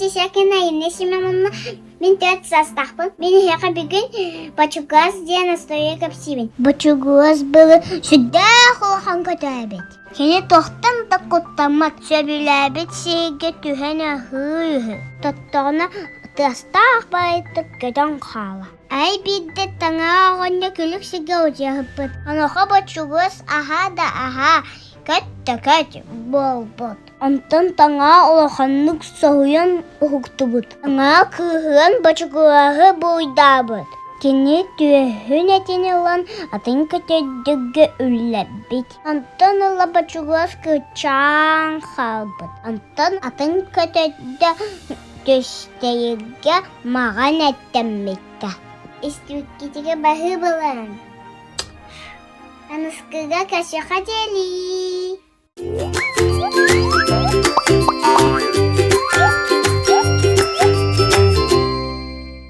десекена инесимемна мен тет састахпын. Мен хека бүгін бачугас ден астория капсибин. Бачугас было сюда холхан катабет. Кене тохтан да коттамат сөбүләбит сиге түһәнә хыйы. Тоттогына тастах байты көтөн хала. Ай бидде таңа гоnya күлүк сиге өҗәһәппет. Анаха бачугас аха да аха. Кәт болбот. Антон таңа олаханнык соһуян ухуктубут. Аңа кыһын бачугуағы буйдабыт. Кене түһүн этинелан атын көтөдөггө үлләбит. Антон ола бачугуас кычан халбыт. Антон атын көтөдө төстәйгә маған әттәммитті. Истүккетеге бахы болан. Аныскыга кашыға дели.